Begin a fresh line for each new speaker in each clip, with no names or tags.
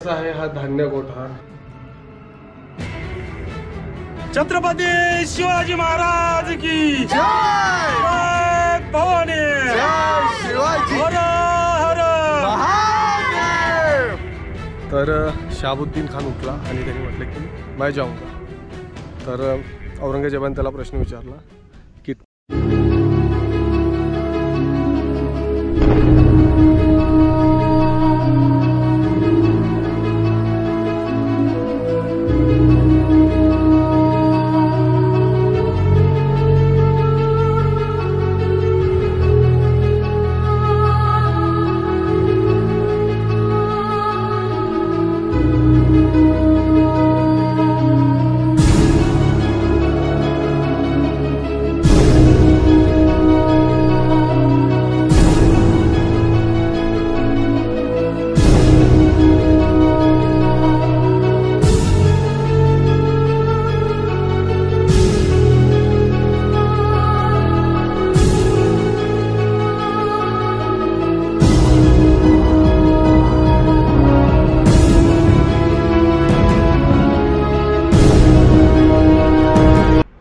असा आहे हा धान्य गोठा।
छत्रपती शिवाजी महाराज की जय। भवानी
जय शिवाजी
हर हर
महादेव।
तर शहाबुद्दीन खान उठला आणि त्यांनी म्हटलं की मैं जाऊंगा। तर औरंगजेबाने त्याला प्रश्न विचारला की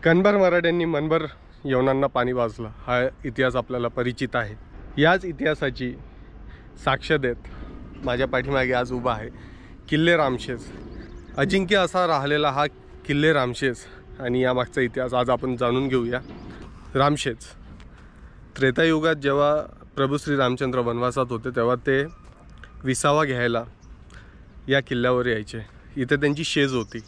कणभर मराठ्यांनी मनभर यवनांना पाणी पाजलं हा इतिहास आपल्याला परिचित आहे। याच इतिहासाची साक्ष देत माझ्या पाठीमागे आज उभा आहे किल्ले रामशेज। अजिंक्य असा राहिलेला हा किल्ले रामशेज आणि यामागचा इतिहास आज आपण जाणून घेऊया। रामशेज त्रेतायुगात जेव्हा प्रभू श्री रामचंद्र वनवासात होते तेव्हा ते विसावा घ्यायला या किल्ल्यावर यायचे। इथे त्यांची शेज होती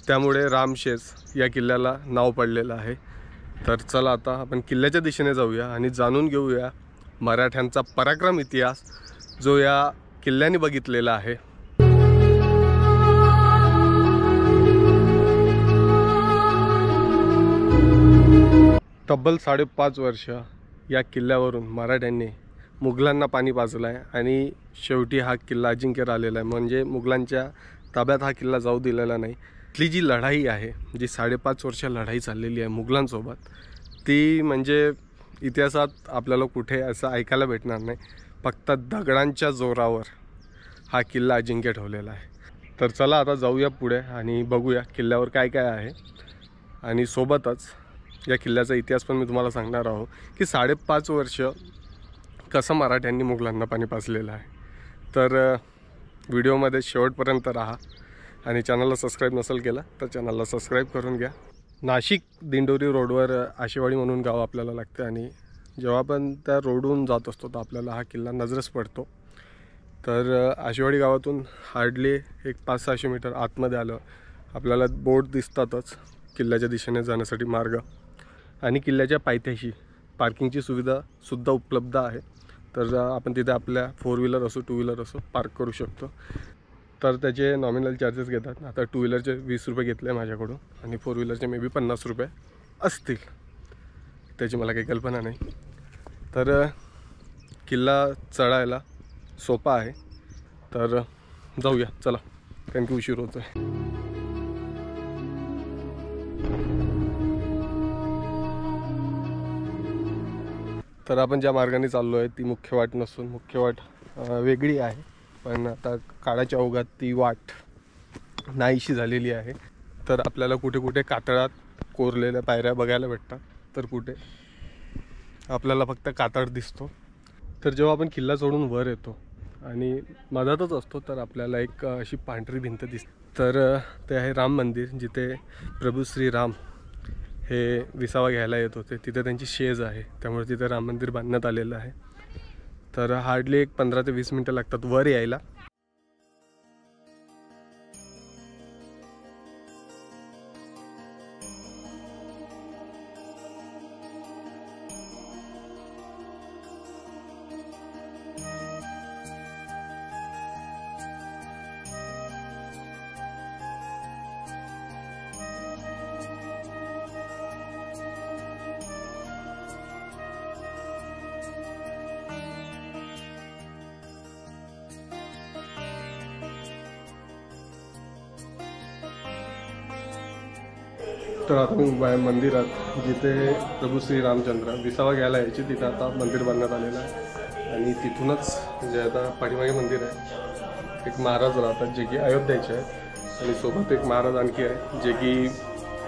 त्यामुळे रामशेज या किल्ल्याला नाव पडलेलं आहे। तर चला आता आपण किल्ल्याच्या दिशेने जाऊया आणि जाणून घेऊया मराठ्यांचा पराक्रम इतिहास जो या किल्ल्याने बघितलेला आहे। तब्बल 5.5 वर्ष या किल्ल्यावरून मराठ्यांनी मुघलांना पाणी पाजलं आहे आणि शेवटी हा किल्ला अजिंक्य राहिलेला आहे। म्हणजे मुघलांच्या ताब्यात हा किल्ला जाऊ दिलेला नाही। इथली जी लढाई आहे जी 5.5 वर्ष लढाई चाललेली आहे मुघलांसोबत ती म्हणजे इतिहासात आपल्याला कुठे असं ऐकायला भेटणार नाही। फक्त दगडांच्या जोरावर हा किल्ला अजिंक्य ठेवलेला आहे। तर चला आता जाऊया पुढे आणि बघूया किल्ल्यावर काय काय आहे आणि सोबतच या किल्ल्याचा इतिहास पण मी तुम्हाला सांगणार आहोत की 5.5 वर्ष कसं मराठ्यांनी मुघलांना पाणी पाजलेलं आहे। तर व्हिडिओमध्ये शेवटपर्यंत राहा आणि चॅनलला सबस्क्राईब नसेल केलं तर चॅनलला सबस्क्राईब करून घ्या। नाशिक दिंडोरी रोडवर आशेवाडी म्हणून गाव आपल्याला लागते आणि जेव्हा आपण त्या रोडवरून जात असतो तर आपल्याला हा किल्ला नजरेस पडतो। तर आशेवाडी गावातून हार्डली एक 500-600 मीटर आतमध्ये आलं आपल्याला बोर्ड दिसतातच किल्ल्याच्या दिशेने जाण्यासाठी मार्ग आणि किल्ल्याच्या पायथ्याशी पार्किंगची सुविधासुद्धा उपलब्ध आहे। तर आपण तिथे आपल्या 4 व्हीलर असो 2 व्हीलर असो पार्क करू शकतो। तर त्याचे नॉमिनल चार्जेस घेतात। आता 2 व्हीलरचे 20 रुपये घेतले माझ्याकडून आणि 4 व्हीलरचे मे बी 50 रुपये असतील, त्याची मला काही कल्पना नाही। तर किल्ला चढायला सोपा आहे। तर जाऊया चला कारण की उशीर होतो आहे। तर आपण ज्या मार्गाने चाललो आहे ती मुख्य वाट नसून मुख्य वाट वेगळी आहे, पण आता काळाच्या ओघात ती वाट नाहीशी झालेली आहे। तर आपल्याला कुठे कुठे कातळात कोरलेल्या पायऱ्या बघायला भेटतात तर कुठे आपल्याला फक्त कातळ दिसतो। तर जेव्हा आपण किल्ला चढून वर येतो आणि मधातच असतो तर आपल्याला एक अशी पांढरी भिंत दिसते। तर ते आहे राम मंदिर जिथे प्रभू श्री राम हे विसावा घ्यायला येत होते। तिथे त्यांची शेज आहे त्यामुळे तिथे राम मंदिर बांधण्यात आलेलं आहे। तर हार्डली एक 15 ते 20 मिनटं लागतात वर यायला। तर आता मी मंदिरात जिथे प्रभू श्री रामचंद्र विसावा घ्यायला यायचे तिथे आता मंदिर बांधण्यात आलेलं आहे आणि तिथूनच जे आता पाठीमागे मंदिर आहे एक महाराज राहतात जे की अयोध्येचे आहेत आणि सोबत एक महाराज आणखी आहे जे की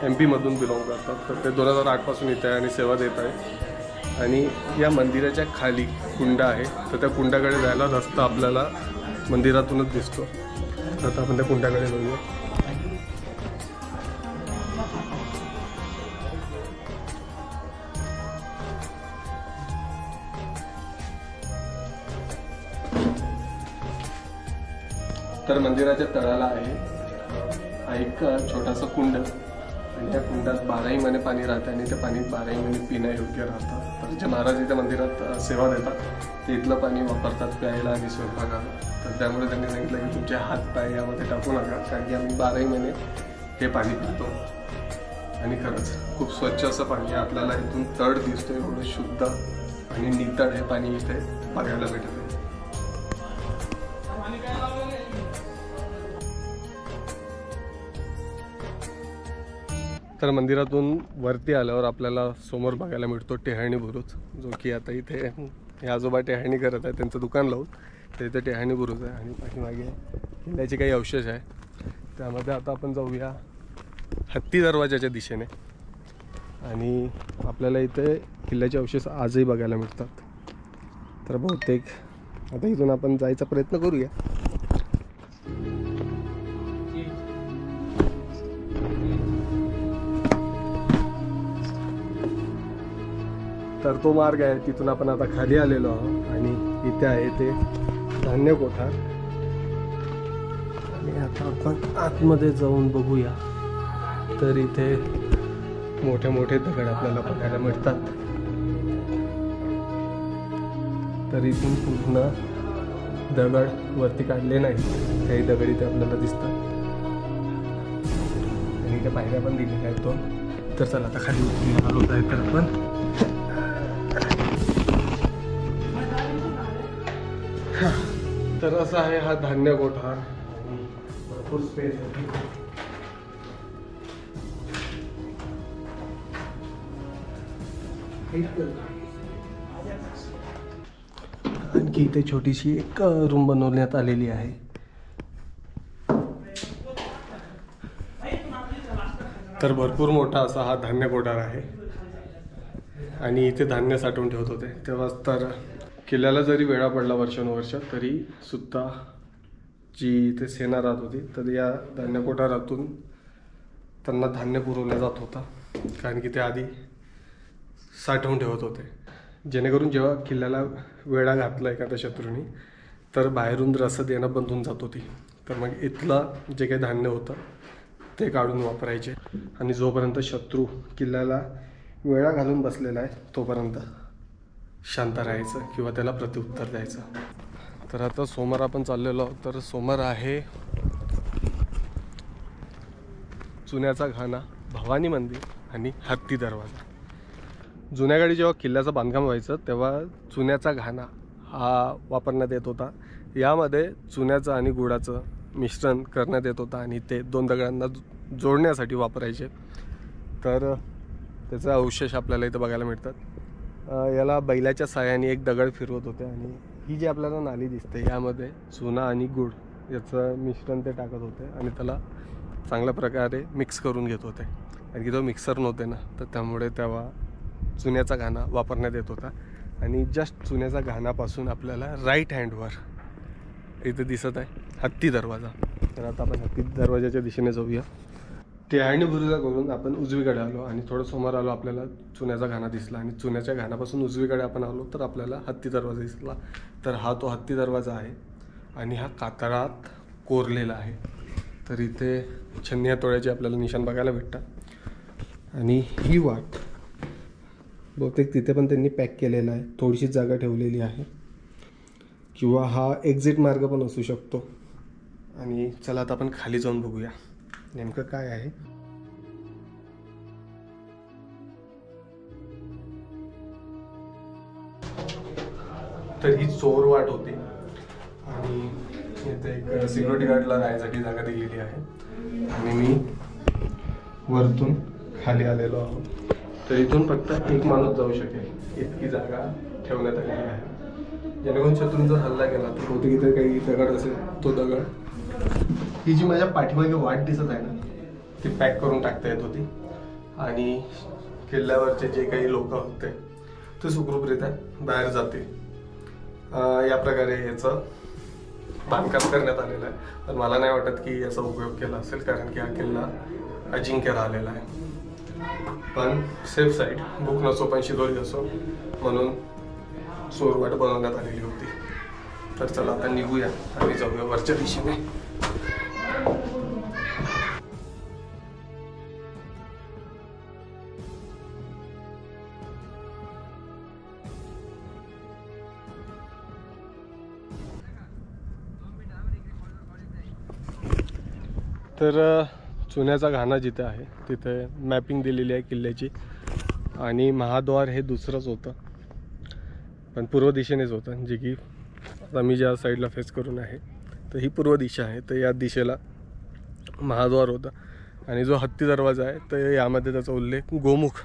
MP मधून बिलॉंग करतात. तर ते 2008 पासून इथे आहे आणि सेवा देत आहे. आणि या मंदिराच्या खाली कुंड आहे, तर त्या कुंडाकडे जायला रस्ता आपल्याला मंदिरातूनच दिसतो. तर आता आपण त्या कुंडाकडे जाऊया. तर मंदिराच्या तळाला आहे हा एक छोटासा कुंड आणि त्या कुंडात 12ही महिने पाणी राहतं आणि ते पाणी 12ही महिने पिण्यायोग्य राहतं. तर जे महाराज इथे मंदिरात सेवा देतात ते इथलं पाणी वापरतात प्यायला आणि स्वयंपाकाला. तर त्यामुळे त्यांनी सांगितलं की तुमचे हात पाय यामध्ये टाकू नका, कारण की आम्ही 12ही महिने हे पाणी पितो. आणि खरंच खूप स्वच्छ असं पाणी आहे. आपल्याला इथून तळ दिसतो, एवढं शुद्ध आणि नितळ हे पाणी इथे बघायला भेटत आहे. तर मंदिरातून वरती आल्यावर आपल्याला समोर बघायला मिळतो टेहाणी बुरुज, जो की आता इथे हे आजोबा टेहाणी करत आहे त्यांचं दुकान लावून. तर इथे टेहाणी बुरुज आहे आणि पाठीमागे किल्ल्याचे काही अवशेष आहे. त्यामध्ये आता आपण जाऊया हत्ती दरवाजाच्या दिशेने आणि आपल्याला इथे किल्ल्याचे अवशेष आजही बघायला मिळतात. तर बहुतेक आता इथून आपण जायचा प्रयत्न करूया. तर तो मार्ग आहे, तिथून आपण आता खाली आलेलो आहोत आणि इथे आहे ते धान्य कोठार. आणि आता आपण आतमध्ये जाऊन बघूया. तर इथे मोठे मोठे दगड आपल्याला बघायला मिळतात. तर इथून पूर्ण दगड वरती काढले नाही, काही दगड इथे आपल्याला दिसतात आणि इथे पायऱ्या पण दिलेल्या आहेत दोन. तर चला आता खाली उतरून आलो आहे तर आपण तर असा आहे हा धान्य कोठार. भरपूर स्पेस आहे. आणखी इथे छोटीशी एक रूम बनवण्यात आलेली आहे. तर भरपूर मोठा असा हा धान्य कोठार आहे आणि इथे धान्य साठवून ठेवत होते तेव्हाच. तर किल्ल्याला जरी वेळा पडला वर्षानुवर्ष तरी सुद्धा जी इथे सेना राहत होती तर या धान्य कोठारातून त्यांना धान्य पुरवलं जात होता, कारण की ते आधी साठवून ठेवत होते, जेणेकरून जेव्हा किल्ल्याला वेळा घातला एखाद्या शत्रूंनी तर बाहेरून रसद येणं बंद होऊन जात होती. तर मग इथलं जे काही धान्य होतं ते काढून वापरायचे आणि जोपर्यंत शत्रू किल्ल्याला वेळा घालून बसलेला आहे तोपर्यंत शांत राहायचं किंवा त्याला प्रत्युत्तर द्यायचं. तर आता समोर आपण चाललेलो आहोत. तर समोर आहे चुन्याचा घाणा, भवानी मंदिर आणि हत्ती दरवाजा. जुन्या काळी जेव्हा किल्ल्याचं बांधकाम व्हायचं तेव्हा चुन्याचा घाणा हा वापरण्यात येत होता. यामध्ये चुन्याचं आणि गुळाचं मिश्रण करण्यात येत होतं आणि ते दोन दगडांना जोडण्यासाठी वापरायचे. तर त्याचा अवशेष आपल्याला इथं बघायला मिळतात. याला बैलाच्या साहाय्याने एक दगड फिरवत होते आणि ही जी आपल्याला नाली दिसते यामध्ये चुना आणि गुळ याचं मिश्रण ते टाकत होते आणि त्याला चांगल्या प्रकारे मिक्स करून घेत होते. कारण की तो मिक्सर नव्हते ना, तर त्यामुळे तेव्हा चुन्याचा घाणा वापरण्यात येत होता. आणि जस्ट चुन्याचा घाणापासून आपल्याला राईट हँडवर इथे दिसत आहे हत्ती दरवाजा. तर आता आपण हत्ती दरवाजाच्या दिशेने जाऊया. टेहाणी बुरुजाकडून आपण उजवीकडे आलो आणि थोडं समोर आलो आपल्याला चुन्याचा घाणा दिसला आणि चुन्याच्या घाणापासून उजवीकडे आपण आलो तर आपल्याला हत्ती दरवाजा दिसला. तर हा तो हत्ती दरवाजा आहे आणि हा कातळात कोरलेला आहे. तर इथे छन्नी हातोड्याचे आपल्याला निशाण बघायला भेटतात आणि ही वाट बहुतेक तिथे पण त्यांनी पॅक केलेला आहे, थोडीशी जागा ठेवलेली आहे किंवा हा एक्झिट मार्ग पण असू शकतो. आणि चला आता आपण खाली जाऊन बघूया नेमकं काय आहे. तर ही चोर वाट होती आणि इथे एक सिक्युरिटी गार्डला राहायसाठी जागा दिलेली आहे आणि मी वरतून खाली आलेलो आहोत. तर इथून फक्त एक माणूस जाऊ शकेल इतकी जागा ठेवण्यात आलेली आहे. जेणेकरून शत्रूंचा हल्ला केला तर बहुतेक इथे काही दगड असेल, तो दगड ही जी माझ्या पाठीमागे वाट दिसत आहे ना ती पॅक करून टाकता येत होती आणि किल्ल्यावरचे जे काही लोक होते ते सुखरूपरित्या बाहेर जातील या प्रकारे याचं बांधकाम करण्यात आलेलं आहे. पण मला नाही वाटत की याचा उपयोग केला असेल, कारण की हा किल्ला अजिंक्य राहिलेला आहे. पण सेफ साईड बुक नसो पण शिदोरी असो म्हणून चोरवाट बनवण्यात आलेली होती. तर चला आता निघूया आणि जाऊया वरच्या दिशेने. तर चुन्याचा घाणा जिथे आहे तिथे मॅपिंग दिलेली आहे किल्ल्याची आणि महाद्वार हे दुसरंच होतं, पण पूर्व दिशेनेच होतं, जे की आता मी ज्या साईडला फेस करून आहे तर ही पूर्व दिशा आहे. तर या दिशेला महाद्वार होता आणि जो हत्ती दरवाजा आहे तर यामध्ये त्याचा उल्लेख गोमुख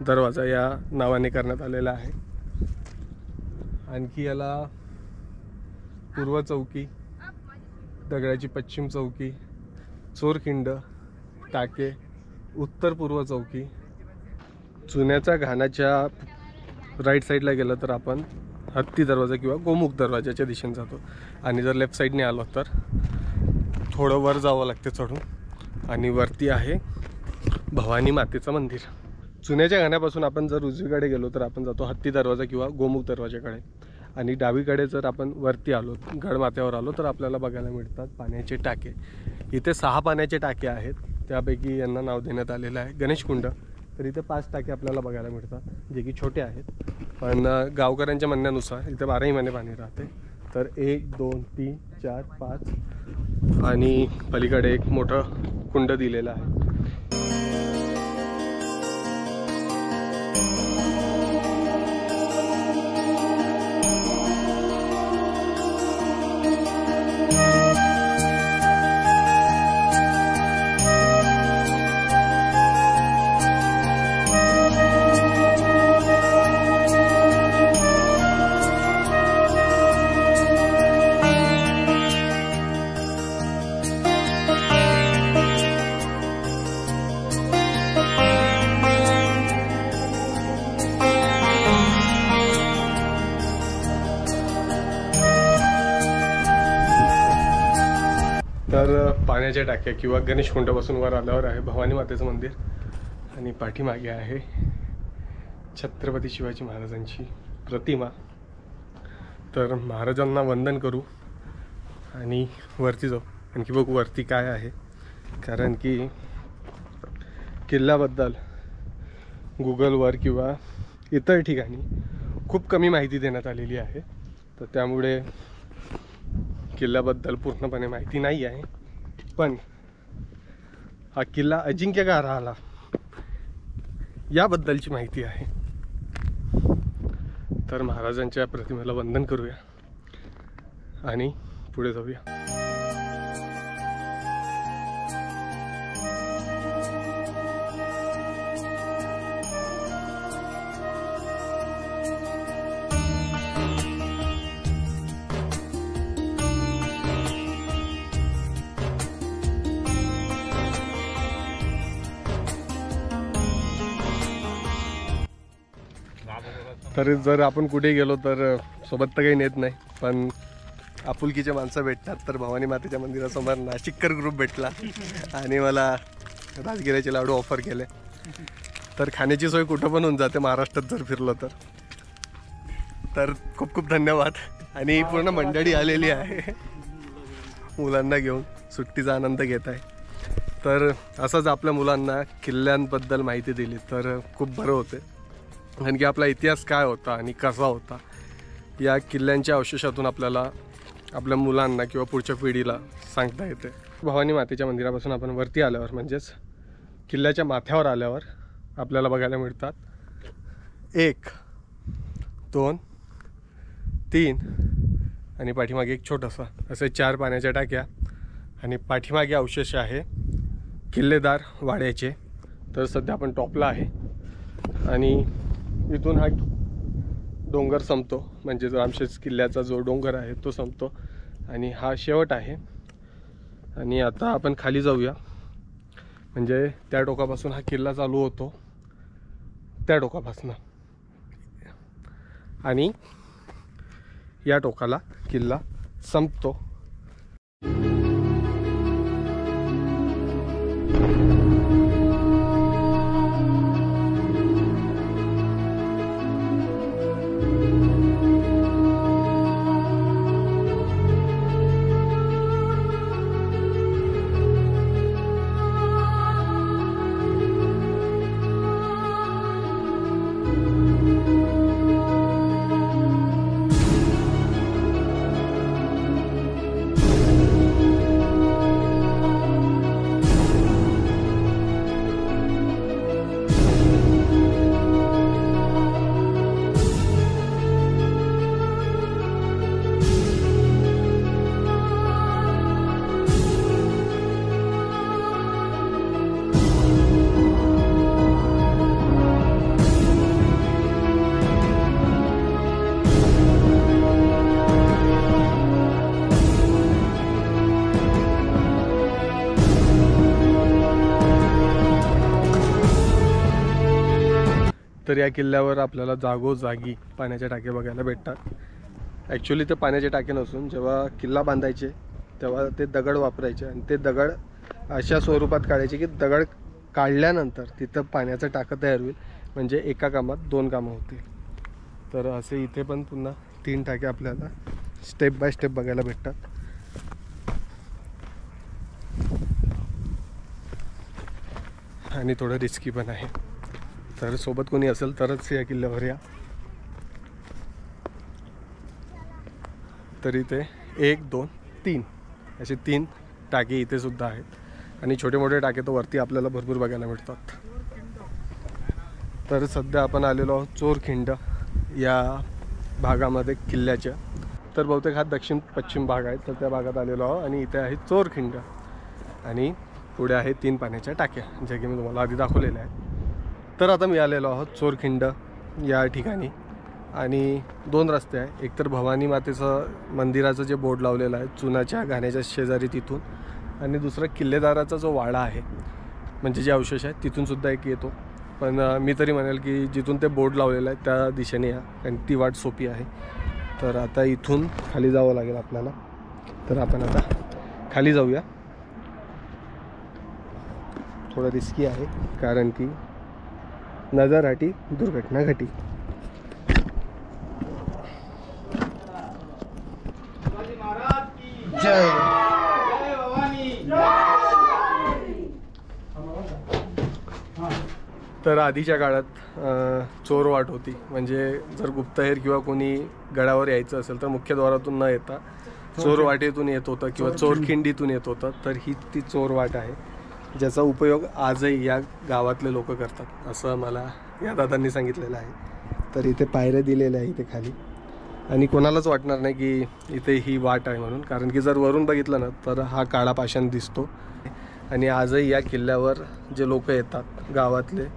दरवाजा या नावाने करण्यात आलेला आहे. आणखी याला पूर्व चौकी, दगडाची पश्चिम चौकी, चोरखिंड, टाके, उत्तर पूर्व चौकी. चुन्याच्या घाणाच्या राईट साईडला गेलं तर आपण हत्ती दरवाजा किंवा गोमुख दरवाजाच्या दिशेने जातो आणि जर लेफ्ट साईडने आलो तर थोडं वर जावं लागते चढून आणि वरती आहे भवानी मातेचं मंदिर. चुन्याच्या घाण्यापासून आपण जर उजवीकडे गेलो तर आपण जातो हत्ती दरवाजा किंवा गोमुख दरवाजाकडे आणि डावीकडे जर आपण वरती आलो गडमाथ्यावर आलो तर आपल्याला बघायला मिळतात पाण्याचे टाके. इथे 6 पाण्याचे टाके आहेत, त्यापैकी यांना नाव देण्यात आलेलं आहे गणेशकुंड. तर इथे 5 टाके आपल्याला बघायला मिळतात जे की छोटे आहेत, पण गावकऱ्यांच्या म्हणण्यानुसार इथे 12ही महिने पाणी राहते. तर 1 2 3 4 5 आणि पलीकडे एक मोठं कुंड दिलेलं आहे. तर पाण्याच्या टाक्या किंवा गणेशकुंडापासून वर आल्यावर आहे भवानी मातेचं मंदिर आणि पाठीमागे आहे छत्रपती शिवाजी महाराजांची प्रतिमा. तर महाराजांना वंदन करू आणि वरती जाऊ, आणखी बघू वरती काय आहे, कारण की किल्ल्याबद्दल गुगलवर किंवा इतर ठिकाणी खूप कमी माहिती देण्यात आलेली आहे. तर त्यामुळे किल्ल्याबद्दल पूर्णपणे माहिती नाही आहे. पण हा किल्ला अजिंक्य का राहिला याबद्दलची माहिती आहे. तर महाराजांच्या प्रतिमेला वंदन करूया आणि पुढे जाऊया. तर जर आपण कुठे गेलो तर सोबत तर काही नेत नाही, पण आपुलकीचे माणसं भेटतात. तर भवानी मातेच्या मंदिरासमोर नाशिककर ग्रुप भेटला आणि मला राजगिऱ्याचे लाडू ऑफर केले. तर खाण्याची सोय कुठं पण होऊन जाते महाराष्ट्रात जर फिरलो तर खूप खूप धन्यवाद. आणि पूर्ण मंडळी आलेली आहे मुलांना घेऊन, सुट्टीचा आनंद घेत आहे. तर असंच आपल्या मुलांना किल्ल्यांबद्दल माहिती दिली तर खूप बरं होते, कारण की आपला इतिहास काय होता आणि कसा होता या किल्ल्यांच्या अवशेषातून आपल्याला आपल्या मुलांना किंवा पुढच्या पिढीला सांगता येते. भवानी मातेच्या मंदिरापासून आपण वरती आल्यावर म्हणजेच किल्ल्याच्या माथ्यावर आल्यावर आपल्याला बघायला मिळतात 1 2 3 आणि पाठीमागे एक छोटासा असे 4 पाण्याच्या टाक्या आणि पाठीमागे अवशेष आहे किल्लेदार वाड्याचे. तर सध्या आपण टॉपला आहे आणि इथून हा डोंगर संपतो, म्हणजे रामशेज किल्ल्याचा जो डोंगर आहे तो संपतो आणि हा शेवट आहे. आणि आता आपण खाली जाऊया, म्हणजे त्या टोकापासून हा किल्ला चालू होतो, त्या टोकापासून, आणि या टोकाला किल्ला संपतो. तर या किल्ल्यावर आपल्याला जागोजागी पाण्याचे टाके बघायला भेटतात. ॲक्च्युली ते पाण्याचे टाके नसून जेव्हा किल्ला बांधायचे तेव्हा ते दगड वापरायचे आणि ते दगड अशा स्वरूपात काढायचे की दगड काढल्यानंतर तिथं पाण्याचं टाकं तयार होईल, म्हणजे एका कामात 2 कामं होतील. तर असे इथे पण पुन्हा 3 टाके आपल्याला स्टेप बाय स्टेप बघायला भेटतात. आणि थोडं रिस्की पण आहे, तर सोबत कोणी असेल तरच या किल्ल्यावर या. तर इथे 1 2 3 असे 3 टाके इथे सुद्धा आहेत आणि छोटे मोठे टाके तर वरती आपल्याला भरपूर बघायला मिळतात. तर सध्या आपण आलेलो आहोत चोरखिंड या भागामध्ये किल्ल्याच्या. तर बहुतेक हा दक्षिण पश्चिम भाग आहे, तर त्या भागात आलेलो आहोत आणि इथे आहे चोरखिंड आणि पुढे आहे 3 पाण्याच्या टाक्या, ज्या की मी तुम्हाला आधी दाखवलेल्या आहेत. तर आता मी आलेलो आहोत चोरखिंड या ठिकाणी आणि 2 रस्ते आहे. एक तर भवानी मातेचं मंदिराचं जे बोर्ड लावलेलं आहे चुनाच्या घाण्याच्या शेजारी तिथून, आणि दुसरं किल्लेदाराचा जो वाडा आहे म्हणजे जे अवशेष आहे तिथून सुद्धा एक येतो. पण मी तरी म्हणेल की जिथून ते बोर्ड लावलेलं आहे त्या दिशेने या, कारण ती वाट सोपी आहे. तर आता इथून खाली जावं लागेल आपल्याला. तर आपण आता खाली जाऊया. थोडं रिस्की आहे कारण की नजरहाटी दुर्घटना घटी.
जय.
तर आधीच्या काळात चोरवाट होती, म्हणजे जर गुप्तहेर किंवा कोणी गडावर यायचं असेल तर मुख्यद्वारातून न येता चोरवाटेतून येत होतं किंवा चोरखिंडीतून येत होतं. तर ही ती चोरवाट आहे, ज्याचा उपयोग आजही या गावातले लोक करतात असं मला या दादांनी सांगितलेलं आहे. तर इथे पायऱ्या दिलेल्या आहे इथे खाली, आणि कोणालाच वाटणार नाही की इथे ही वाट आहे म्हणून, कारण की जर वरून बघितलं ना तर हा काळा पाषाण दिसतो. आणि आजही या किल्ल्यावर जे लोक येतात गावातले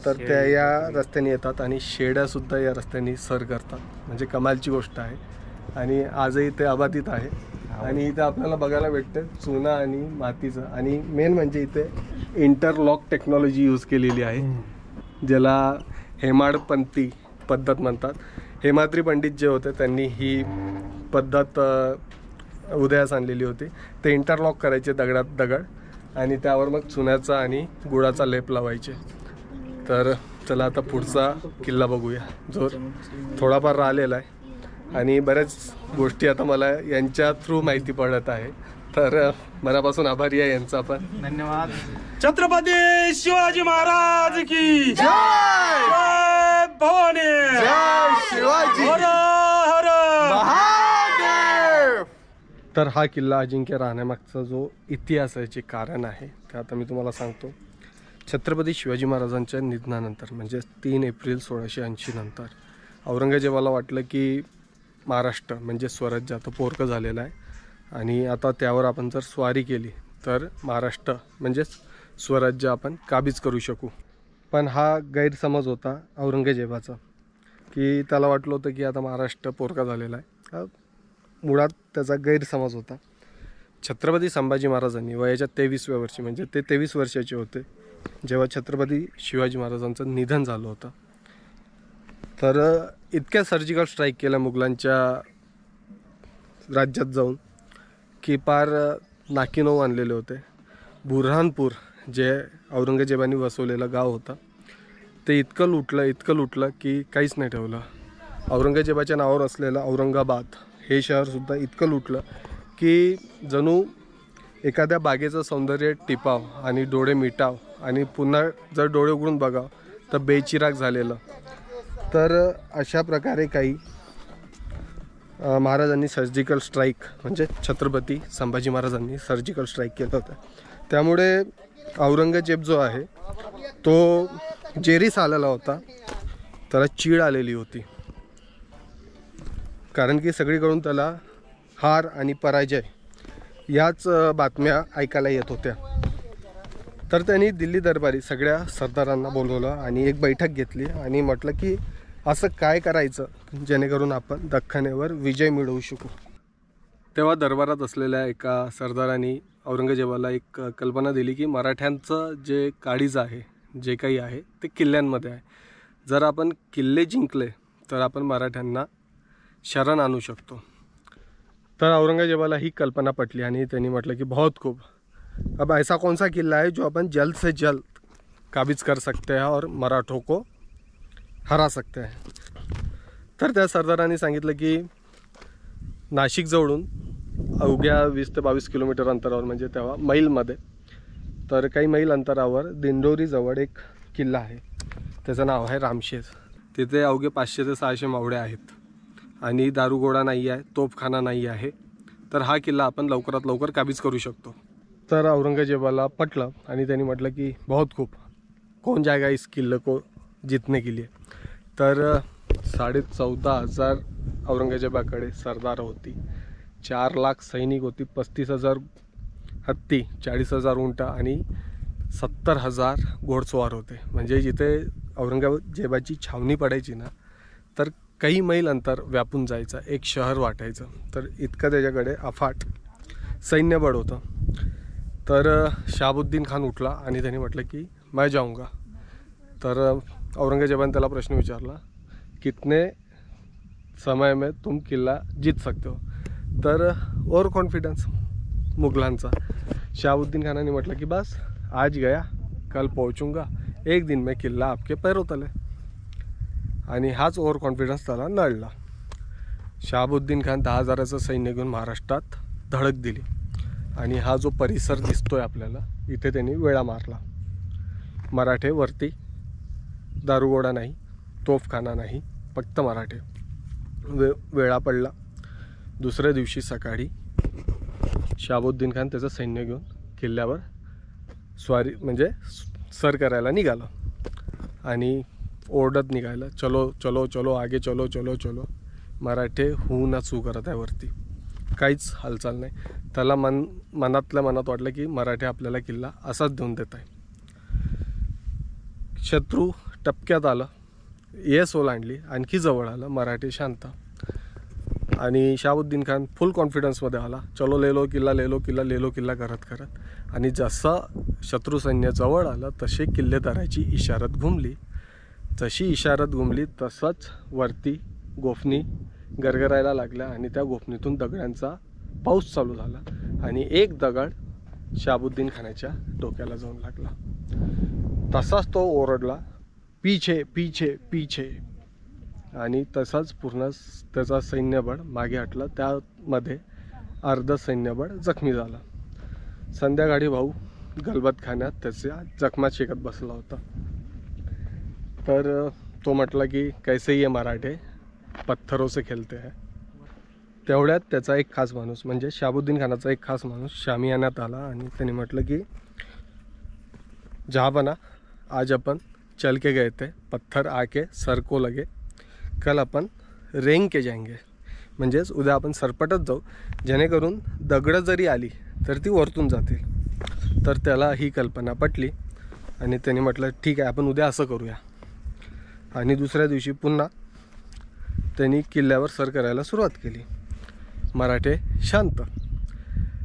तर त्या या रस्त्याने येतात आणि शेड्यासुद्धा या रस्त्याने सर करतात, म्हणजे कमालची गोष्ट आहे. आणि आजही ते अबाधित आहे. आणि इथे आपल्याला बघायला भेटते चुना आणि मातीचं, आणि मेन म्हणजे इथे इंटरलॉक टेक्नॉलॉजी यूज केलेली आहे, ज्याला हेमाडपंथी पद्धत म्हणतात. हेमाद्री पंडित जे होते त्यांनी ही पद्धत उदयास आणलेली होती. ते इंटरलॉक करायचे दगडात दगड आणि त्यावर मग चुन्याचा आणि गुळाचा लेप लावायचे. तर चला आता पुढचा किल्ला बघूया, जो थोडाफार राहिलेला आहे आणि बऱ्याच गोष्टी आता मला यांच्या थ्रू माहिती पडत आहे. तर मनापासून आभारी आहे यांचा पण.
धन्यवाद.
छत्रपती शिवाजी महाराज की
जय.
जय भवानी.
जय शिवाजी.
हर हर
महादेव.
तर हा किल्ला अजिंक्य राहण्यामागचा जो इतिहास आहे, जे कारण आहे ते आता मी तुम्हाला सांगतो. छत्रपती शिवाजी महाराजांच्या निधनानंतर म्हणजे 3 एप्रिल 1680 नंतर औरंगजेबाला वाटलं की महाराष्ट्र म्हणजे स्वराज्य आता पोरकं झालेलं आहे आणि आता त्यावर आपण जर स्वारी केली तर महाराष्ट्र म्हणजेच स्वराज्य आपण काबीज करू शकू. पण हा गैरसमज होता औरंगजेबाचा. की त्याला वाटलं होतं की आता महाराष्ट्र पोरका झालेला आहे. हा मुळात त्याचा गैरसमज होता. छत्रपती संभाजी महाराजांनी वयाच्या 23व्या वर्षी, म्हणजे ते 23 वर्षाचे होते जेव्हा छत्रपती शिवाजी महाराजांचं निधन झालं होतं, तर इतक्या सर्जिकल स्ट्राईक केल्या मुघलांच्या राज्यात जाऊन की पार नाकीनऊ आणलेले होते. बुऱ्हाणपूर जे औरंगजेबाने वसवलेलं गाव होतं ते इतकं लुटलं की काहीच नाही ठेवलं. औरंगजेबाच्या नावावर असलेलं औरंगाबाद हे शहरसुद्धा इतकं लुटलं की जणू एखाद्या बागेचं सौंदर्य टिपाव आणि डोळे मिटाव आणि पुन्हा जर डोळे उघडून बघाव तर बेचिराग झालेलं. तर अशा प्रकारे काही महाराजांनी सर्जिकल स्ट्राईक, म्हणजे छत्रपती संभाजी महाराजांनी सर्जिकल स्ट्राईक केलं होतं. त्यामुळे औरंगजेब जो आहे तो जेरीस आलेला होता, त्याला चीड आलेली होती, कारण की सगळीकडून त्याला हार आणि पराजय याच बातम्या ऐकायला येत होत्या. तर त्यांनी दिल्ली दरबारी सगळ्या सरदारांना बोलवलं आणि एक बैठक घेतली आणि म्हटलं की असं काय करायचं जेणेकरून आपण दख्खनेवर विजय मिळवू शकू. तेव्हा दरबारात असलेल्या एका सरदारांनी औरंगजेबाला एक कल्पना दिली की मराठ्यांचं जे काळीज आहे, जे काही आहे ते किल्ल्यांमध्ये आहे. जर आपण किल्ले जिंकले तर आपण मराठ्यांना शरण आणू शकतो. तर औरंगजेबाला ही कल्पना पटली आणि त्यांनी म्हटलं की बहुत खूब, अब ऐसा कौन सा किला है जो अपन जल्द से जल्द काबिज कर सकते हैं और मराठों को हरा सकते हैं. तर त्या सरदारांनी सांगितलं की नाशिक जवळून अवघ्या 20 ते 22 किलोमीटर अंतरावर, म्हणजे तेव्हा मैलमध्ये, तर काही मैल अंतरावर दिंडोरीजवळ एक किल्ला आहे, त्याचं नाव आहे रामशेज. तिथे अवघे 500 ते 600 मावळे आहेत आणि दारुगोळा नाही आहे, तोफखाना नाही आहे. तर हा किल्ला आपण लवकरात लवकर काबीज करू शकतो. तर औरंगजेबाला पटलं आणि त्यांनी म्हटलं की बहुत खूप, कौन जाएगा इस किल्ले को जीतने के लिए. तर 14,500 औरंगजेबाकडे सरदार होती, 4 लाख सैनिक होती, 35,000 हत्ती, 40,000 उंट आणि 70,000 घोडस्वार होते. म्हणजे जिथे औरंगजेबाची छावणी पडायची ना, तर काही मैल अंतर व्यापून जायचं, एक शहर वाटायचं. तर इतकं त्याच्याकडे अफाट सैन्यबळ होतं. तर शहाबुद्दीन खान उठला आणि त्याने म्हटलं की मैं जाऊंगा. तर औरंगजेबाने त्याला प्रश्न विचारला, कितने समय में तुम किल्ला जीत सकते हो. तर ओव्हर कॉन्फिडन्स मुघलांचा. शहाबुद्दीन खानाने म्हटलं की बस आज गया कल पहुंचूंगा, एक दिन में किल्ला आपके पैरों तले. आणि हाच ओव्हर कॉन्फिडन्स त्याला नळला. शहाबुद्दीन खान 10,000चं सैन्य घेऊन महाराष्ट्रात धडक दिली आणि हा जो परिसर दिसतोय आपल्याला इथे त्यांनी वेळा मारला. मराठे वरती, दारुगोळा नाही, तोफखाना नाही, फक्त मराठे. वेळा पडला. दुसऱ्या दिवशी सकाळी शहाबुद्दीन खान त्याचं सैन्य घेऊन किल्ल्यावर स्वारी, म्हणजे सर करायला निघाला आणि ओरडत निघायला, चलो चलो चलो आगे चलो चलो चलो. मराठे हू चू करत आहे वरती, काहीच हालचाल नाही. त्याला मनातल्या मनात वाटलं की मराठे आपल्याला किल्ला असाच देऊन देत आहे. शत्रू टपक्यात आलं, येस ओलांडली, आणखी जवळ आलं. मराठे शांत आणि शहाबुद्दीन खान फुल कॉन्फिडन्समध्ये आला, चलो ले लो किल्ला, ले लो किल्ला, ले लो किल्ला करत करत. आणि जसं शत्रू सैन्य जवळ आलं तसे किल्लेदाराची इशारत घुमली. जशी इशारत घुमली तसंच वरती गोफणी गरगरायला लागल्या आणि त्या गोफणीतून दगडांचा पाऊस चालू झाला आणि एक दगड शहाबुद्दीन खानाच्या डोक्याला जाऊन लागला. तसाच तो ओरडला, पीछे पीछे पीछे. आणि तसाच पूर्ण त्याचा सैन्यबळ मागे हटला. त्यामध्ये अर्ध सैन्यबळ जखमी झालं. संध्याकाळी भाऊ गलबतखान्यात त्याच्या जखमा शेकत बसला होता. तर तो म्हटला की कैसे ये मराठे पत्थरों से खेलते हैं. तेवढ्यात त्याचा एक खास माणूस, म्हणजे शहाबुद्दीन खानाचा एक खास माणूस शामियानात आला आणि त्याने म्हटलं की जहांपना, आज अपन चल के गए थे, पत्थर आके सर को लगे, कल अपन रेंग के जाएंगे. म्हणजेच उद्या आपण सरपटत जाऊ, जेणेकरून दगडं जरी आली तर ती वरतून जातील. तर त्याला ही कल्पना पटली आणि त्याने म्हटलं ठीक आहे, आपण उद्या असं करूया. आणि दुसऱ्या दिवशी पुन्हा त्यांनी किल्ल्यावर सर करायला सुरुवात केली. मराठे शांत.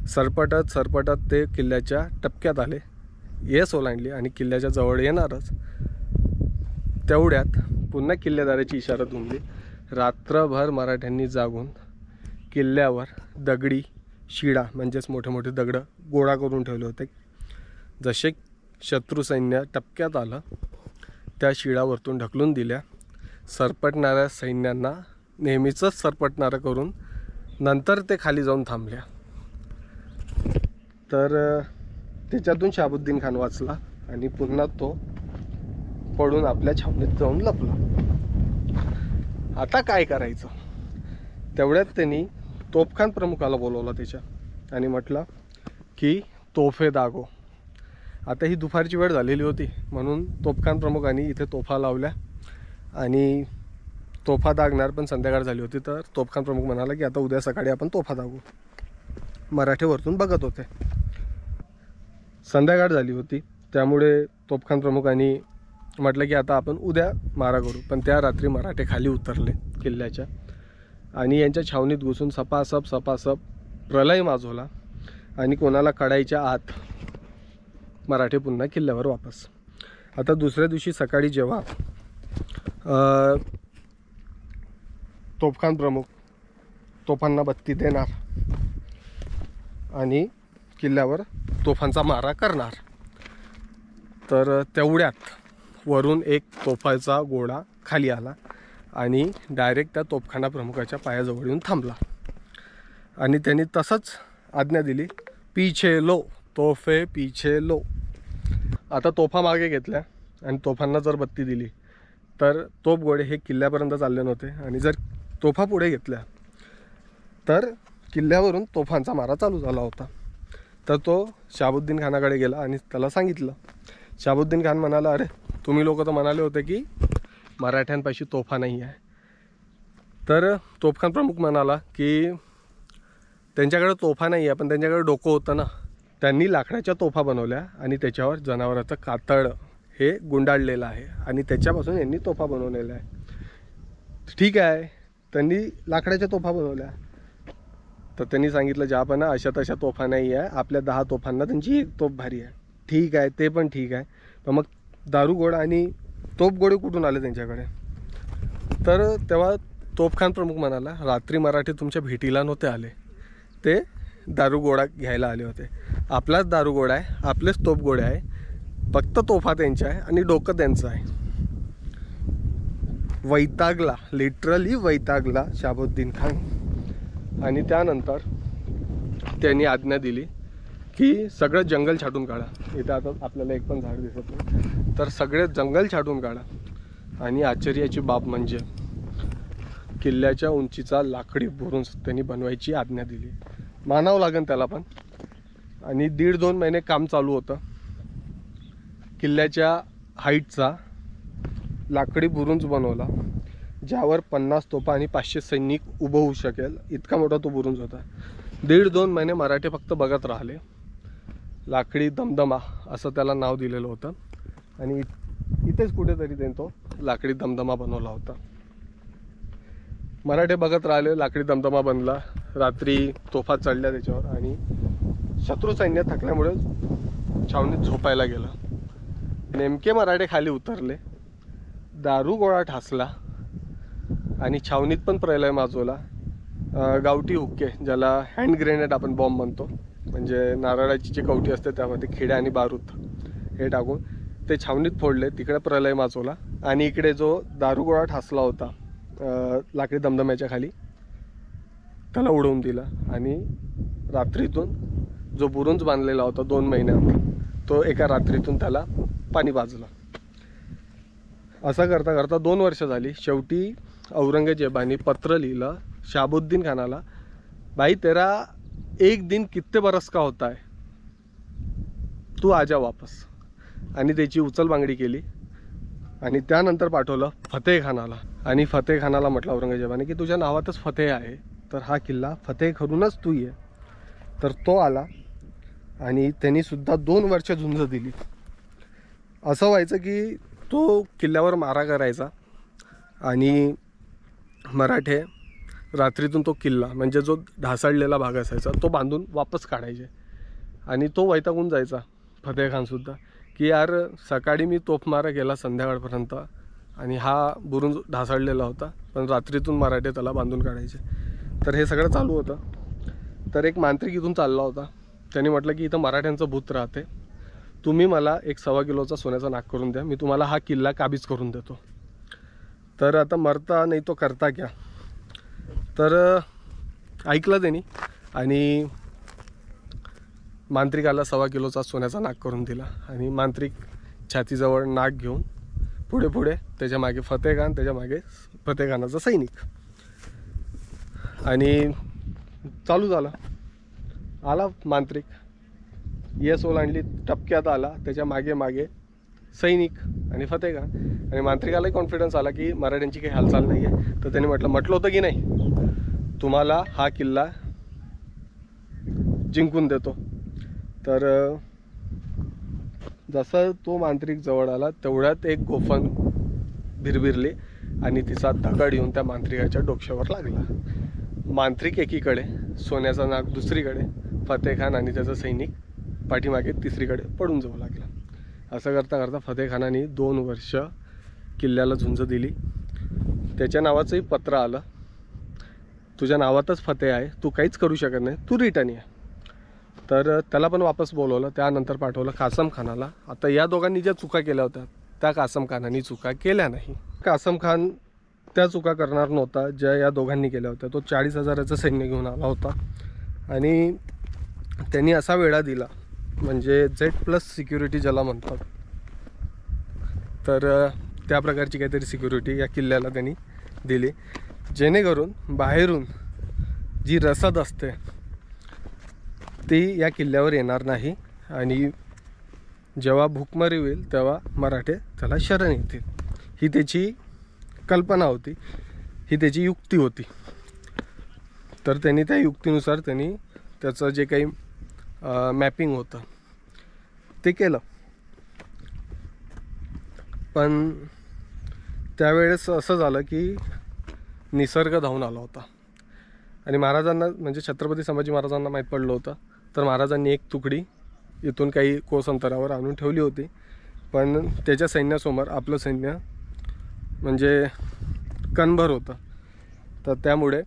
सरपटत सरपटत ते किल्ल्याच्या टपक्यात आले. येस ओलांडली आणि किल्ल्याच्या जवळ येणारच तेवढ्यात पुन्हा किल्लेदाराची इशारा घुमली. रात्रभर मराठ्यांनी जागून किल्ल्यावर दगडी शिडा म्हणजेच मोठे मोठे दगडं गोळा करून ठेवले होते. जसे शत्रू सैन्य टपक्यात आलं त्या शिडावरतून ढकलून दिल्या. सरपटणाऱ्या सैन्यांना नेहमीचंच सरपटणारं करून नंतर ते खाली जाऊन थांबल्या. तर त्याच्यातून शहाबुद्दीन खान वाचला आणि पुन्हा तो पडून आपल्या छावणीत जाऊन लपला. आता काय करायचं? तेवढ्यात त्यांनी तोफखान प्रमुखाला बोलवला त्याच्या आणि म्हटलं की तोफे दागो. आता ही दुपारची वेळ झालेली होती म्हणून तोफखान प्रमुखांनी इथे तोफा लावल्या आणि तोफा दागणार पण संध्याकाळ झाली होती. तर तोफखान प्रमुख म्हणाला की आता उद्या सकाळी आपण तोफा दागू. मराठे वरतून बघत होते. संध्याकाळ झाली होती त्यामुळे तोफखान प्रमुखांनी म्हटलं की आता आपण उद्या मारा करू. पण त्या रात्री मराठे खाली उतरले किल्ल्याच्या आणि यांच्या छावणीत घुसून सपासप प्रलय माजवला आणि कोणाला कडायच्या आत मराठे पुन्हा किल्ल्यावर वापस. आता दुसऱ्या दिवशी सकाळी जेव्हा तोफखान प्रमुख तोफांना बत्ती देणार आणि किल्ल्यावर तोफांचा मारा करणार तर तेवढ्यात वरून एक तोफाचा गोळा खाली आला आणि डायरेक्ट त्या तोफखाना प्रमुखाच्या पायाजवळ येऊन थांबला आणि त्यांनी तसंच आज्ञा दिली, पीछे लो तोफे पीछे लो. आता तोफा मागे घेतल्या आणि तोफांना जर बत्ती दिली तर तोफगोळे हे किल्ल्यापर्यंत चालले नव्हते आणि जर तोफा पुढे घेतल्या तर किल्ल्यावरून तोफांचा मारा चालू झाला होता. तर तो शहाबुद्दीन खानाकडे गेला आणि त्याला सांगितलं. शहाबुद्दीन खान म्हणाला, अरे तुम्ही लोक तर म्हणाले होते की मराठ्यांपाशी तोफा नाही आहे. तर तोफखान प्रमुख म्हणाला की त्यांच्याकडे तोफा नाही आहे पण त्यांच्याकडे डोकं होतं ना. त्यांनी लाकडाच्या तोफा बनवल्या आणि त्याच्यावर जनावराचं कातड हे गुंडाळलेलं आहे आणि त्याच्यापासून यांनी तोफा बनवलेल्या आहे. ठीक आहे, त्यांनी लाकडाच्या तोफा बनवल्या. तर त्यांनी सांगितलं ज्यापणा अशा तशा तोफा नाही आहे, आपल्या 10 तोफांना त्यांची एक तोफ भारी आहे. ठीक आहे, ते पण ठीक आहे, पण मग दारुगोळा आणि तोफगोळे कुठून आले त्यांच्याकडे? तर तेव्हा तोफखान प्रमुख म्हणाला, रात्री मराठी तुमच्या भेटीला नव्हते आले, ते दारुगोळा घ्यायला आले होते. आपलाच दारुगोळा आहे, आपलेच तोफगोळे आहे, फक्त तोफा त्यांच्या आहे आणि डोकं त्यांचं आहे. वैतागला, लिटरली वैतागला शहाबुद्दीन खान. आणि त्यानंतर त्यांनी आज्ञा दिली की सगळं जंगल छाटून काढा. इथं आता आपल्याला एक पण झाड दिसत नाही, तर सगळे जंगल छाटून काढा. आणि आश्चर्याची बाब म्हणजे किल्ल्याच्या उंचीचा लाकडी बुरुज त्यांनी बनवायची आज्ञा दिली. मानावं लागेल त्याला पण. आणि 1.5-2 महिने काम चालू होतं. किल्ल्याच्या हाईटचा लाकडी बुरुज बनवला ज्यावर 50 तोफा आणि 500 सैनिक उभं होऊ शकेल इतका मोठा तो बुरुज होता. 1.5-2 महिने मराठे फक्त बघत राहिले. लाकडी दमदमा असं त्याला नाव दिलेलं होतं आणि इथेच कुठेतरी त्यांनी तो लाकडी दमदमा बनवला होता. मराठे बघत राहिले, लाकडी दमदमा बनला. रात्री तोफा चढल्या त्याच्यावर आणि शत्रू सैन्य थकल्यामुळे छावणीत झोपायला गेलं. नेमके मराठे खाली उतरले, दारुगोळा ठासला आणि छावणीत पण प्रलय माजवला. गावठी हुक्के, ज्याला हँड ग्रेनेड आपण बॉम्ब म्हणतो, म्हणजे नारळाची जी कवटी असते त्यामध्ये खिडे आणि बारूद हे टाकून ते छावणीत फोडले. तिकडे प्रलय माजवला आणि इकडे जो दारुगोळा ठासला होता लाकडी दमदम्याच्या खाली त्याला उडवून दिला. आणि रात्रीतून जो बुरुज बांधलेला होता 2 महिन्यात, तो एका रात्रीतून त्याला पाणी पाजलं. असं करता करता 2 वर्ष झाली. शेवटी औरंगजेबाने पत्र लिहिलं शहाबुद्दीन खानाला, भाई तेरा एक दिन कितने बरस का होता है, तू आजा वापस. आणि त्याची उचलबांगडी केली आणि त्यानंतर पाठवलं फतेह खानाला. आणि फतेह खानाला म्हटलं औरंगजेबाने की तुझ्या नावातच फतेह आहे, तर हा किल्ला फतेह करूनच तू ये. तर तो आला आणि त्यांनी सुद्धा 2 वर्ष झुंज दिली. असं व्हायचं की तो किल्ल्यावर मारा करायचा आणि मराठे रात्रीतून तो किल्ला म्हणजे जो ढासळलेला भाग असायचा तो बांधून वापस काढायचे आणि तो वैतागून जायचा फतेखानसुद्धा की यार सकाळी मी तोफमारा केला संध्याकाळपर्यंत आणि हा बुरून ढासळलेला होता, पण रात्रीतून मराठे त्याला बांधून काढायचे. तर हे सगळं चालू होतं. तर एक मांत्रिक इथून चालला होता. त्यांनी म्हटलं की इथं मराठ्यांचं भूत राहते, तुम्ही मला 1.25 किलोचा सोन्याचा नाक करून द्या, मी तुम्हाला हा किल्ला काबीज करून देतो. तर आता मरता नाही तो करता क्या. तर ऐकलं त्यांनी आणि मांत्रिकाला 1.25 किलोचा सोन्याचा नाक करून दिला आणि मांत्रिक छातीजवळ नाक घेऊन पुढे पुढे त्याच्या मागे फतेखान, त्याच्या मागे फतेखानाचा सैनिक आणि चालू झालं. आला मांत्रिक, येस ओलांडली, टपक्यात आला, त्याच्या मागे मागे सैनिक आणि फतेखान. आणि मांत्रिकालाही कॉन्फिडन्स आला की मराठ्यांची काही हालचाल नाही आहे. तर त्यांनी म्हटलं होतं की नाही तुम्हाला हा किल्ला जिंकून देतो. तर जसं तो मांत्रिक जवळ आला तेवढ्यात एक गोफण भिरभिरली आणि तिचा दगड येऊन त्या मांत्रिकाच्या डोक्यावर लागला. मांत्रिक एकीकडे, सोन्याचा नाक दुसरीकडे, फतेखान आणि त्याचा सैनिक पाठीमागे तिसरीकडे पडून जाऊ लागला. असं करता करता फतेखानाने 2 वर्ष किल्ल्याला झुंज दिली. त्याच्या नावाचंही पत्र आलं, तुझ्या नावातच फतेह आहे, तू काहीच करू शकत नाही, तू रिटर्न ये. तर त्याला पण वापस बोलवलं. त्यानंतर पाठवलं कासम खानाला. आता या दोघांनी ज्या चुका केल्या होत्या त्या कासम खानाने चुका केल्या नाही. कासम खान त्या चुका करणार नव्हता ज्या या दोघांनी केल्या होत्या. तो 40,000चं सैन्य घेऊन आला होता आणि त्यांनी असा वेढा दिला, म्हणजे Z+ सिक्युरिटी ज्याला म्हणतात, तर त्या प्रकारची काहीतरी सिक्युरिटी या किल्ल्याला त्यांनी दिली, जेणेकरून बाहेरून जी रसद असते ती या किल्ल्यावर येणार नाही आणि जेव्हा भूकमारी होईल तेव्हा मराठे त्याला शरण येतील. ही त्याची कल्पना होती, ही त्याची युक्ती होती. तर त्यांनी त्या युक्तीनुसार त्यांनी त्याचं जे काही मॅपिंग होतं ते केलं. पण त्यावेळेस असं झालं की निसर्ग धावून आला होता आणि महाराजांना म्हणजे छत्रपती संभाजी महाराजांना माहीत पडलं होतं. तर महाराजांनी एक तुकडी इथून काही कोस अंतरावर आणून ठेवली होती, पण त्याच्या सैन्यासमोर आपलं सैन्य म्हणजे कणभर होतं. तर त्यामुळे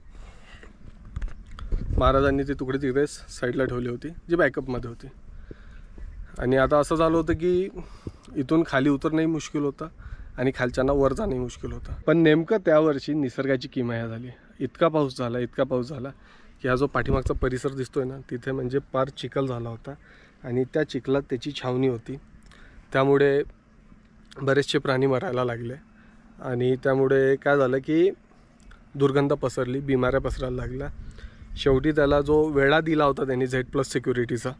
महाराजांनी ती तुकडी तिकडेच साईडला ठेवली होती जी बॅकअपमध्ये होती. आणि आता असं झालं होतं की इथून खाली उतरणंही मुश्किल होतं आणि खालच्यांना वर जाणंही मुश्किल होतं. पण नेमकं त्यावर्षी निसर्गाची किमया झाली. इतका पाऊस झाला की हा जो पाठीमागचा परिसर दिसतोय ना, तिथे म्हणजे पार चिखल झाला होता आणि त्या चिखलात त्याची छावणी होती. त्यामुळे बरेचसे प्राणी मरायला लागले आणि त्यामुळे काय झालं की दुर्गंध पसरली, बिमाऱ्या पसरायला लागल्या. शेवटी त्याला जो वेढा दिला होता त्यांनी Z+ सिक्युरिटीचा,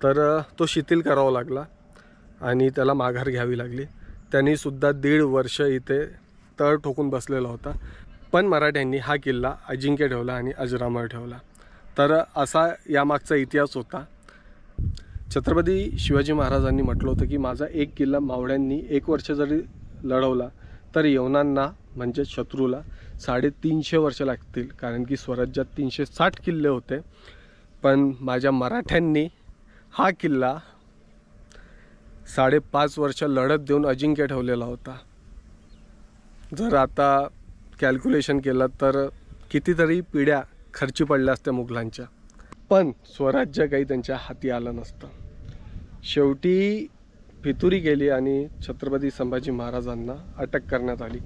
तर तो शिथिल करावा लागला आणि त्याला माघार घ्यावी लागली. त्यांनीसुद्धा 1.5 वर्ष इथे तळ ठोकून बसलेला होता. पण मराठ्यांनी हा किल्ला अजिंक्य ठेवला आणि अजरामर ठेवला. तर असा यामागचा इतिहास होता. छत्रपती शिवाजी महाराजांनी म्हटलं होतं की माझा एक किल्ला मावळ्यांनी 1 वर्ष जरी लढवला तर यवनांना म्हणजे शत्रूला 350 वर्ष लागतील, कारण की स्वराज्यात 360 किल्ले होते. पण माझ्या मराठ्यांनी हा किल्ला 5.5 वर्ष लढत देऊन अजिंक्य ठेवलेला होता. जर आता कॅल्क्युलेशन केलं तर कितीतरी पिढ्या खर्ची पडल्या असत्या मुघलांच्या, पण स्वराज्य काही त्यांच्या हाती आलं नसतं. शेवटी फितुरी गेली आणि छत्रपती संभाजी महाराजांना अटक करण्यात आली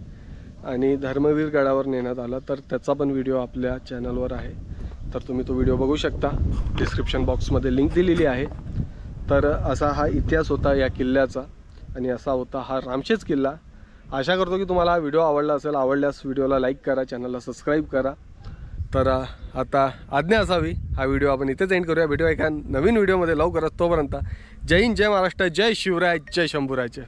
आणि धर्मवीर गडावर नेण्यात आलं. तर त्याचा पण व्हिडिओ आपल्या चॅनलवर आहे, तर तुम्ही तो व्हिडिओ बघू शकता. डिस्क्रिप्शन बॉक्समध्ये लिंक दिलेली आहे. तर असा हा इतिहास होता या किल्ल्याचा आणि असा होता हा रामशेज किल्ला. आशा करतो की तुम्हाला हा व्हिडिओ आवडला असेल. आवडल्यास व्हिडिओला लाईक करा, चॅनलला सबस्क्राईब करा. तर आता आज्ञा असावी, हा व्हिडिओ आपण इथेच एंड करूया. भेटूया एका नवीन व्हिडिओमध्ये लवकरच. तोपर्यंत जय हिंद, जय महाराष्ट्र, जय शिवराय, जय शंभूराज.